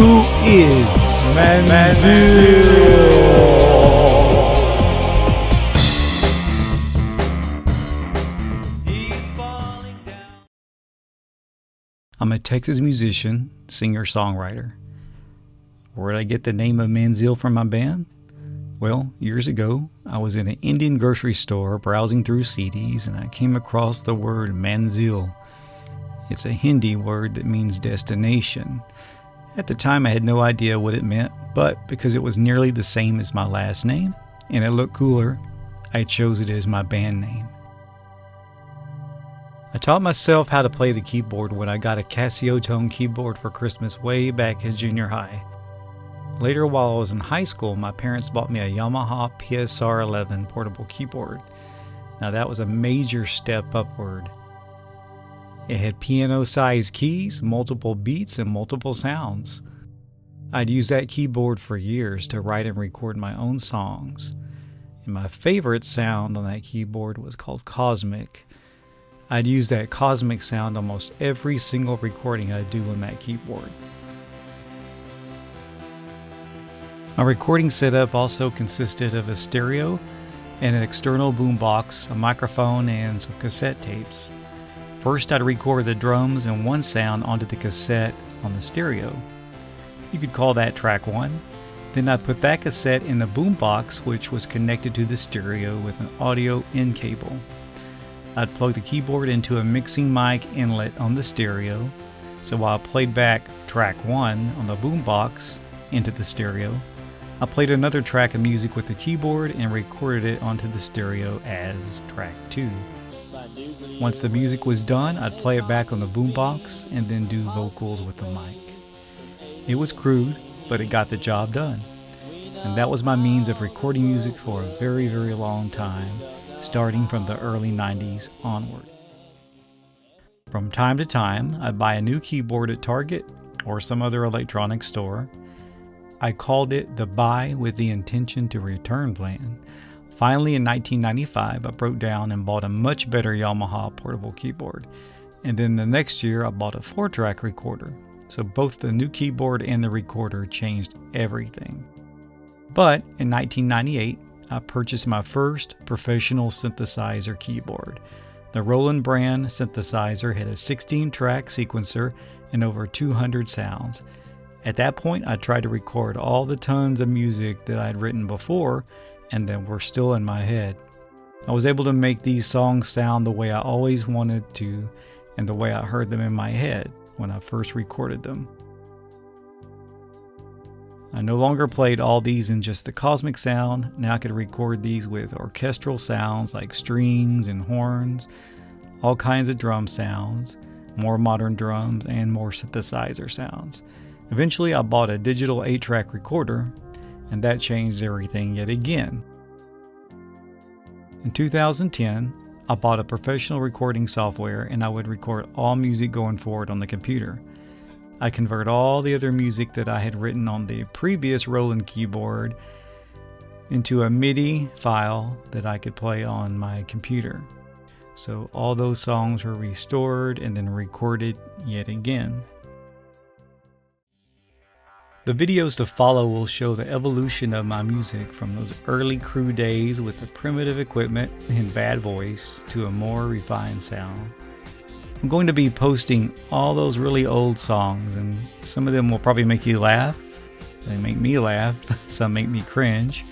Who is Manzil? I'm a Texas musician, singer-songwriter. Where did I get the name of Manzil from my band? Well, years ago, I was in an Indian grocery store browsing through CDs and I came across the word Manzil. It's a Hindi word that means destination. At the time, I had no idea what it meant, but because it was nearly the same as my last name and it looked cooler, I chose it as my band name. I taught myself how to play the keyboard when I got a Casio tone keyboard for Christmas way back in junior high. Later, while I was in high school, my parents bought me a Yamaha PSR 11 portable keyboard. Now that was a major step upward. It had piano-sized keys, multiple beats, and multiple sounds. I'd used that keyboard for years to write and record my own songs. And my favorite sound on that keyboard was called Cosmic. I'd use that cosmic sound almost every single recording I do on that keyboard. My recording setup also consisted of a stereo and an external boombox, a microphone, and some cassette tapes. First, I'd record the drums and one sound onto the cassette on the stereo. You could call that track 1. Then I'd put that cassette in the boombox, which was connected to the stereo with an audio in cable. I'd plug the keyboard into a mixing mic inlet on the stereo, so while I played back track 1 on the boombox into the stereo, I played another track of music with the keyboard and recorded it onto the stereo as track 2. Once the music was done, I'd play it back on the boombox and then do vocals with the mic. It was crude, but it got the job done. And that was my means of recording music for a very, very long time, starting from the early 90s onward. From time to time, I'd buy a new keyboard at Target or some other electronics store. I called it the buy with the intention to return plan. Finally, in 1995, I broke down and bought a much better Yamaha portable keyboard. And then the next year, I bought a 4-track recorder. So both the new keyboard and the recorder changed everything. But in 1998, I purchased my first professional synthesizer keyboard. The Roland brand synthesizer had a 16-track sequencer and over 200 sounds. At that point, I tried to record all the tons of music that I'd written before and that were still in my head. I was able to make these songs sound the way I always wanted to and the way I heard them in my head when I first recorded them. I no longer played all these in just the cosmic sound. Now I could record these with orchestral sounds like strings and horns, all kinds of drum sounds, more modern drums, and more synthesizer sounds. Eventually I bought a digital 8-track recorder, and that changed everything yet again. In 2010, I bought a professional recording software and I would record all music going forward on the computer. I convert all the other music that I had written on the previous Roland keyboard into a MIDI file that I could play on my computer. So all those songs were restored and then recorded yet again. The videos to follow will show the evolution of my music from those early crew days with the primitive equipment and bad voice to a more refined sound. I'm going to be posting all those really old songs, and some of them will probably make you laugh. They make me laugh, some make me cringe.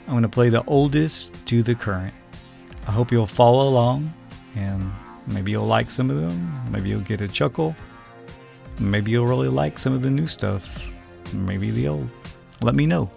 I'm going to play the oldest to the current. I hope you'll follow along, and maybe you'll like some of them, maybe you'll get a chuckle, maybe you'll really like some of the new stuff, maybe the old. Let me know.